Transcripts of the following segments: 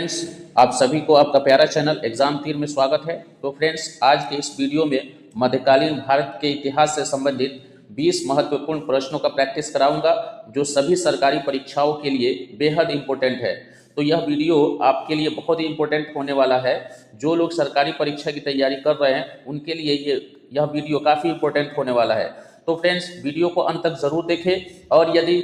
Friends, आप सभी को आपका प्यारा चैनल एग्जाम तीर में स्वागत है। तो फ्रेंड्स, आज के इस वीडियो में मध्यकालीन भारत के इतिहास से संबंधित 20 महत्वपूर्ण प्रश्नों का प्रैक्टिस कराऊंगा जो सभी सरकारी परीक्षाओं के लिए बेहद इंपॉर्टेंट है। तो यह वीडियो आपके लिए बहुत ही इंपॉर्टेंट होने वाला है। जो लोग सरकारी परीक्षा की तैयारी कर रहे हैं उनके लिए यह वीडियो काफ़ी इंपॉर्टेंट होने वाला है। तो फ्रेंड्स, वीडियो को अंत तक ज़रूर देखें और यदि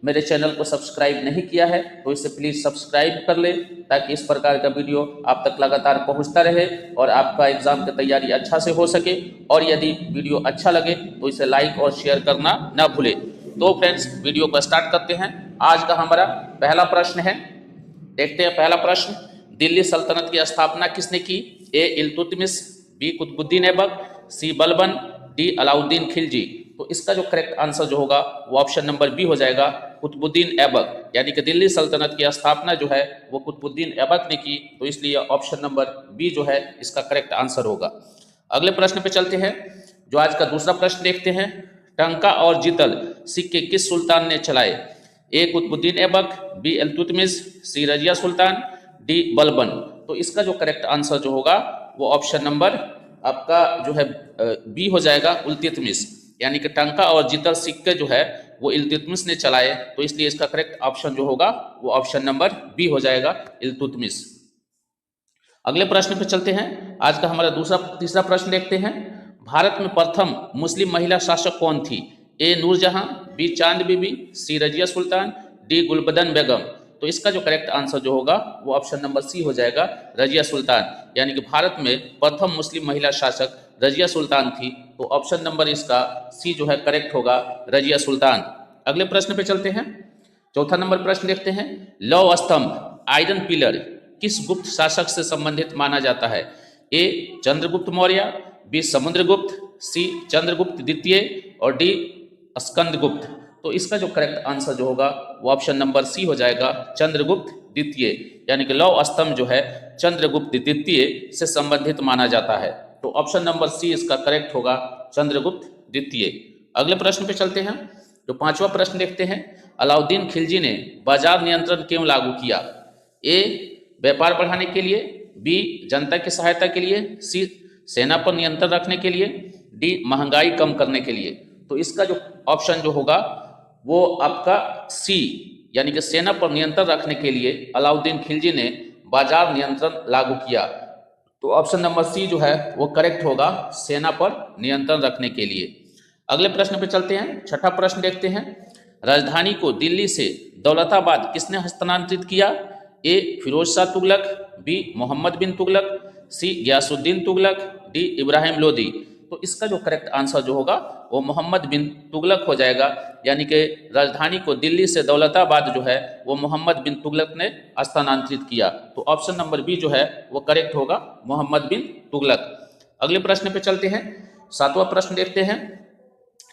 मेरे चैनल को सब्सक्राइब नहीं किया है तो इसे प्लीज़ सब्सक्राइब कर ले ताकि इस प्रकार का वीडियो आप तक लगातार पहुंचता रहे और आपका एग्जाम की तैयारी अच्छा से हो सके। और यदि वीडियो अच्छा लगे तो इसे लाइक और शेयर करना ना भूले। तो फ्रेंड्स, वीडियो को स्टार्ट करते हैं। आज का हमारा पहला प्रश्न है, देखते हैं पहला प्रश्न। दिल्ली सल्तनत की स्थापना किसने की? ए इल्तुतमिश, बी कुतुबुद्दीन ऐबक, सी बलबन, डी अलाउद्दीन खिलजी। तो इसका जो करेक्ट आंसर जो होगा वो ऑप्शन नंबर बी हो जाएगा, कुतुबुद्दीन ऐबक। यानी कि दिल्ली सल्तनत की स्थापना जो है वो कुतुबुद्दीन ऐबक ने की। तो इसलिए ऑप्शन नंबर बी जो है इसका करेक्ट आंसर होगा। अगले प्रश्न पे चलते हैं, जो आज का दूसरा प्रश्न देखते हैं। टंका और जितल सिक्के किस सुल्तान ने चलाए? ए कुतुबुद्दीन ऐबक, बी इल्तुतमिश, सी रजिया सुल्तान, डी बलबन। तो इसका जो करेक्ट आंसर जो होगा वो ऑप्शन नंबर आपका जो है बी हो जाएगा, इल्तुतमिश। यानी कि टंका और जितल सिक्के जो है वो इल्तुतमिश ने चलाए। तो इसलिए इसका करेक्ट ऑप्शन जो होगा वो ऑप्शन नंबर बी हो जाएगा, इल्तुतमिश। अगले प्रश्न पे चलते हैं। आज का हमारा तीसरा प्रश्न देखते हैं। भारत में प्रथम मुस्लिम महिला शासक कौन थी? ए नूरजहां, बी चांद बीबी, सी रजिया सुल्तान, डी गुलबदन बेगम। तो इसका जो करेक्ट आंसर जो होगा वो ऑप्शन नंबर सी हो जाएगा, रजिया सुल्तान। यानी कि भारत में प्रथम मुस्लिम महिला शासक रजिया सुल्तान थी। तो ऑप्शन नंबर इसका सी जो है करेक्ट होगा, रजिया सुल्तान। अगले प्रश्न पे चलते हैं। चौथा नंबर प्रश्न देखते हैं। लौह स्तंभ, आयरन पिलर किस गुप्त शासक से संबंधित माना जाता है? ए चंद्रगुप्त मौर्य, बी समुद्रगुप्त, सी चंद्रगुप्त द्वितीय और डी स्कंदगुप्त। तो इसका जो करेक्ट आंसर जो होगा वो ऑप्शन नंबर सी हो जाएगा, चंद्रगुप्त द्वितीय। यानी कि लौह स्तंभ जो है चंद्रगुप्त द्वितीय से संबंधित माना जाता है। तो ऑप्शन नंबर सी इसका करेक्ट होगा, चंद्रगुप्त द्वितीय। अगले प्रश्न पे चलते हैं। जो पांचवा प्रश्न देखते हैं। अलाउद्दीन खिलजी ने बाजार नियंत्रण क्यों लागू किया? ए व्यापार बढ़ाने के लिए, बी जनता की सहायता के लिए, सी सेना पर नियंत्रण रखने के लिए, डी महंगाई कम करने के लिए। तो इसका जो ऑप्शन जो होगा वो आपका सी, यानी कि सेना पर नियंत्रण रखने के लिए अलाउद्दीन खिलजी ने बाजार नियंत्रण लागू किया। तो ऑप्शन नंबर सी जो है वो करेक्ट होगा, सेना पर नियंत्रण रखने के लिए। अगले प्रश्न पे चलते हैं। छठा प्रश्न देखते हैं। राजधानी को दिल्ली से दौलताबाद किसने हस्तांतरित किया? ए फिरोज शाह तुगलक, बी मोहम्मद बिन तुगलक, सी गयासुद्दीन तुगलक, डी इब्राहिम लोदी। तो इसका जो करेक्ट आंसर जो होगा वो मोहम्मद बिन तुगलक हो जाएगा। यानी कि राजधानी को दिल्ली से दौलताबाद जो है वो मोहम्मद बिन तुगलक ने स्थानांतरित किया। तो ऑप्शन नंबर बी जो है वो करेक्ट होगा, मोहम्मद बिन तुगलक। अगले प्रश्न पे चलते हैं। सातवां प्रश्न देखते हैं।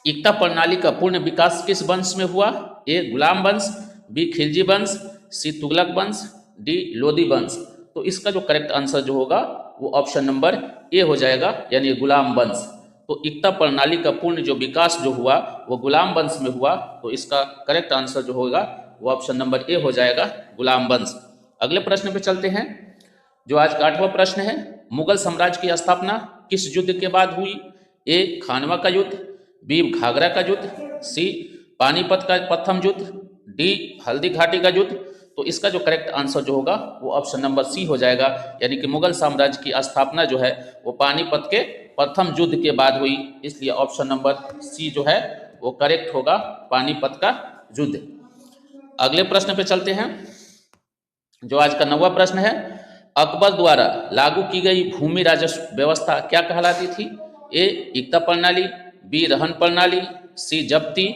एकता प्रणाली का पूर्ण विकास किस वंश में हुआ? ए गुलाम वंश, बी खिलजी वंश, सी तुगलक वंश, डी लोदी वंश। तो इसका जो करेक्ट आंसर जो होगा वो ऑप्शन नंबर ए हो जाएगा, यानी गुलाम वंश। तो एकता प्रणाली का पूर्ण जो विकास जो हुआ वो गुलाम वंश में हुआ। तो इसका करेक्ट आंसर जो होगा वो ऑप्शन नंबर ए हो जाएगा, गुलाम वंश। अगले प्रश्न पे चलते हैं। जो आज का आठवां प्रश्न है। मुगल साम्राज्य की स्थापना किस युद्ध के बाद हुई? ए खानवा का युद्ध, बी घाघरा का युद्ध, सी पानीपत का प्रथम युद्ध, डी हल्दी घाटी का युद्ध। तो इसका जो करेक्ट आंसर जो होगा वो ऑप्शन नंबर सी हो जाएगा। यानी कि मुगल साम्राज्य की स्थापना जो है वो पानीपत के प्रथम युद्ध के बाद हुई। इसलिए ऑप्शन नंबर सी जो है वो करेक्ट होगा, पानीपत का युद्ध। अगले प्रश्न पे चलते हैं। जो आज का नौवां प्रश्न है। अकबर द्वारा लागू की गई भूमि राजस्व व्यवस्था क्या कहलाती थी? ए एकता प्रणाली, बी रहन प्रणाली, सी जब्ती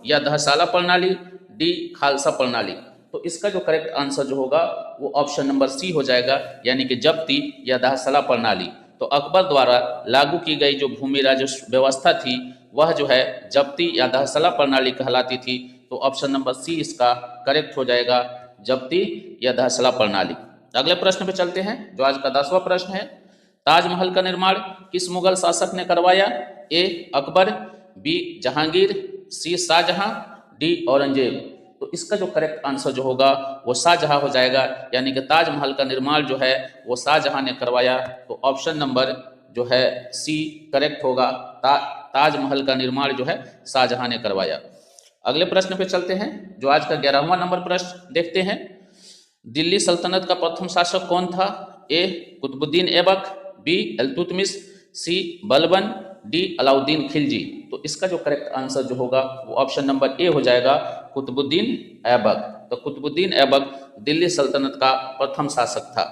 या दहसाला प्रणाली, डी खालसा प्रणाली। तो इसका जो करेक्ट आंसर जो होगा वो ऑप्शन नंबर सी हो जाएगा, यानी कि जब्ती या दहसाला प्रणाली। तो अकबर द्वारा लागू की गई जो भूमि राजस्व व्यवस्था थी वह जो है जब्ती या दहसाला प्रणाली कहलाती थी। तो ऑप्शन नंबर सी इसका करेक्ट हो जाएगा, जब्ती या दहसाला प्रणाली। अगले प्रश्न पे चलते हैं। जो आज का 10वां प्रश्न है। ताजमहल का निर्माण किस मुगल शासक ने करवाया? ए अकबर, बी जहांगीर, सी शाहजहां, डी औरंगजेब। तो इसका जो करेक्ट आंसर जो होगा वो शाहजहां हो जाएगा, यानी कि ताजमहल का निर्माण जो है वो शाहजहां ने करवाया। तो ऑप्शन नंबर जो है सी करेक्ट होगा। ताजमहल का निर्माण जो है शाहजहां ने करवाया। अगले प्रश्न पे चलते हैं, जो आज का 11वां नंबर प्रश्न देखते हैं। दिल्ली सल्तनत का प्रथम शासक कौन था? ए कुतुबुद्दीन ऐबक, बी इल्तुतमिश, सी बलबन, डी अलाउद्दीन खिलजी। तो इसका जो करेक्ट आंसर जो होगा वो ऑप्शन नंबर ए हो जाएगा, कुतुबुद्दीन ऐबक। तो कुतुबुद्दीन ऐबक दिल्ली सल्तनत का प्रथम शासक था।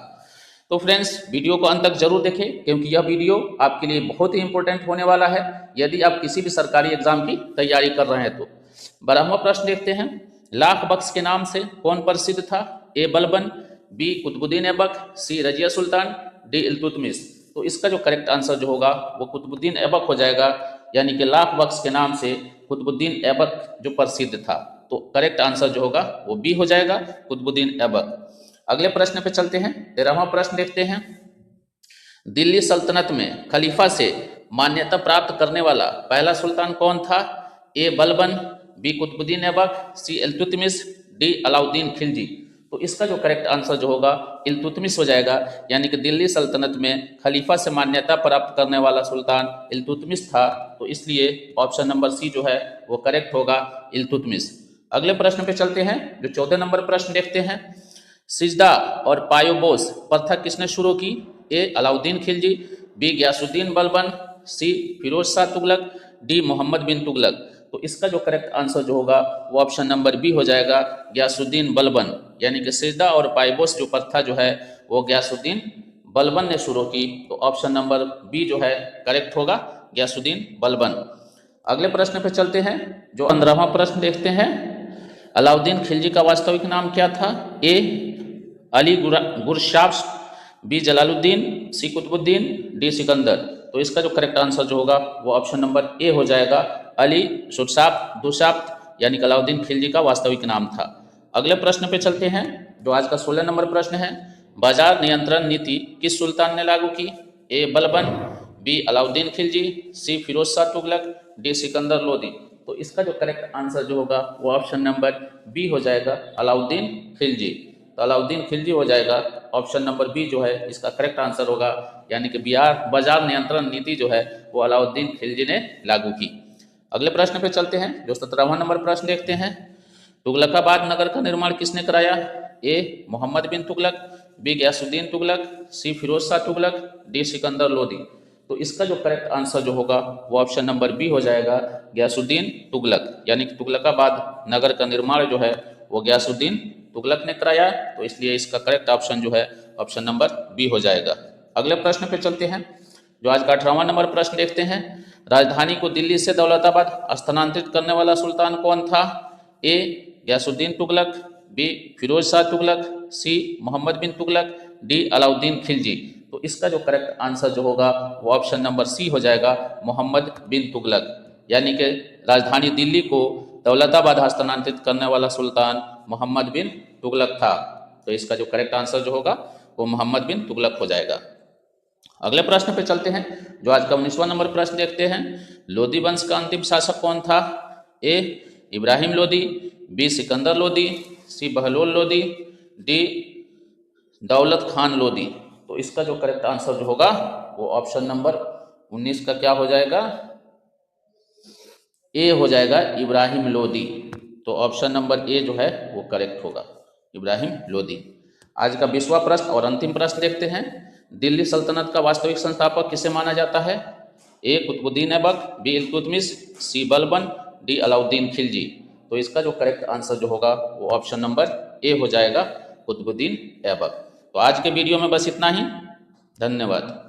तो फ्रेंड्स, वीडियो को अंत तक जरूर देखें, क्योंकि यह वीडियो आपके लिए बहुत ही इंपॉर्टेंट होने वाला है यदि आप किसी भी सरकारी एग्जाम की तैयारी कर रहे हैं तो। 12वां प्रश्न देखते हैं। लाख बख्श के नाम से कौन प्रसिद्ध था? ए बलबन, बी कुतुबुद्दीन ऐबक, सी रजिया सुल्तान, डी इल्तुतमिश। तो इसका जो करेक्ट आंसर जो होगा वो कुतुबुद्दीन ऐबक हो जाएगा, यानी कि लाख बख्श के नाम से कुतुबुद्दीन ऐबक जो प्रसिद्ध था। तो करेक्ट आंसर जो होगा वो बी हो जाएगा, कुतुबुद्दीन ऐबक। अगले प्रश्न पे चलते हैं। 13वां प्रश्न देखते हैं। दिल्ली सल्तनत में खलीफा से मान्यता प्राप्त करने वाला पहला सुल्तान कौन था? ए बलबन, बी कुतुबुद्दीन ऐबक, सी इल्तुतमिश, डी अलाउद्दीन खिलजी। तो इसका जो करेक्ट आंसर जो होगा इल्तुतमिश हो जाएगा, यानी कि दिल्ली सल्तनत में खलीफा से मान्यता प्राप्त करने वाला सुल्तान इल्तुतमिश था। तो इसलिए ऑप्शन नंबर सी जो है वो करेक्ट होगा, इल्तुतमिश। अगले प्रश्न पे चलते हैं, जो 14 नंबर प्रश्न देखते हैं। सिजदा और पायोबोस प्रथा किसने शुरू की? ए अलाउद्दीन खिलजी, बी गयासुद्दीन बलबन, सी फिरोज शाह तुगलक, डी मोहम्मद बिन तुगलक। तो इसका जो करेक्ट आंसर जो होगा वो ऑप्शन नंबर बी हो जाएगा, गयासुद्दीन बलबन। यानी कि सिजदा और पायोबोस जो प्रथा जो है वो गयासुद्दीन बलबन ने शुरू की। तो ऑप्शन नंबर बी जो है करेक्ट होगा, गयासुद्दीन बलबन। अगले प्रश्न पे चलते हैं, जो 15वां प्रश्न देखते हैं। अलाउद्दीन खिलजी का वास्तविक नाम क्या था? ए अली गुरशाब्स, बी जलालुद्दीन, सी कुतुबुद्दीन, डी सिकंदर। तो इसका जो करेक्ट आंसर जो होगा वो ऑप्शन नंबर ए हो जाएगा, अली शुरशाब्त दुशाब्त, यानी कि अलाउद्दीन खिलजी का वास्तविक नाम था। अगले प्रश्न पे चलते हैं, जो आज का 16 नंबर प्रश्न है। बाजार नियंत्रण नीति किस सुल्तान ने लागू की? ए बलबन, बी अलाउद्दीन खिलजी, सी फिरोज शाह तुगलक, डी सिकंदर लोदी। तो इसका जो करेक्ट आंसर जो होगा वो ऑप्शन नंबर बी हो जाएगा, अलाउद्दीन खिलजी। तो अलाउद्दीन खिलजी हो जाएगा, ऑप्शन नंबर बी जो है इसका करेक्ट आंसर होगा, यानी कि बाजार नियंत्रण नीति जो है वो अलाउद्दीन खिलजी ने लागू की। अगले प्रश्न पे चलते हैं, जो 17वां नंबर प्रश्न देखते हैं। तुगलकाबाद नगर का निर्माण किसने कराया? ए मोहम्मद बिन तुगलक, बी गयासुद्दीन तुगलक, सी फिरोज शाह तुगलक, डी सिकंदर लोदी। तो इसका जो करेक्ट आंसर जो होगा वो ऑप्शन नंबर बी हो जाएगा, गयासुद्दीन तुगलक। यानी कि तुगलकाबाद नगर का निर्माण जो है वो गयासुद्दीन तुगलक ने कराया। तो इसलिए इसका करेक्ट ऑप्शन जो है ऑप्शन नंबर बी हो जाएगा। अगले प्रश्न पे चलते हैं, जो आज का 18वां नंबर प्रश्न देखते हैं। राजधानी को दिल्ली से दौलताबाद स्थानांतरित करने वाला सुल्तान कौन था? ए गयासुद्दीन तुगलक, बी फिरोज शाह तुगलक, सी मोहम्मद बिन तुगलक, डी अलाउद्दीन खिलजी। तो इसका जो करेक्ट आंसर जो होगा वो ऑप्शन नंबर सी हो जाएगा, मोहम्मद बिन तुगलक। यानी कि राजधानी दिल्ली को दौलताबाद हस्तांतरित करने वाला सुल्तान मोहम्मद बिन तुगलक था। तो इसका जो करेक्ट आंसर जो होगा वो मोहम्मद बिन तुगलक हो जाएगा। अगले प्रश्न पे चलते हैं, जो आज का 19वां नंबर प्रश्न देखते हैं। लोदी वंश का अंतिम शासक कौन था? ए इब्राहिम लोदी, बी सिकंदर लोदी, सी बहलोल लोदी, डी दौलत खान लोदी। तो इसका जो करेक्ट आंसर जो होगा वो ऑप्शन नंबर 19 का क्या हो जाएगा? ए हो जाएगा, इब्राहिम लोदी। तो ऑप्शन नंबर ए जो है वो करेक्ट होगा, इब्राहिम लोदी। आज का 20वां प्रश्न और अंतिम प्रश्न देखते हैं। दिल्ली सल्तनत का वास्तविक संस्थापक किसे माना जाता है? ए कुतुबुद्दीन ऐबक, बी इल्तुतमिश, सी बलबन, डी अलाउद्दीन खिलजी। तो इसका जो करेक्ट आंसर जो होगा वो ऑप्शन नंबर ए हो जाएगा, कुतुबुद्दीन ऐबक। तो आज के वीडियो में बस इतना ही। धन्यवाद।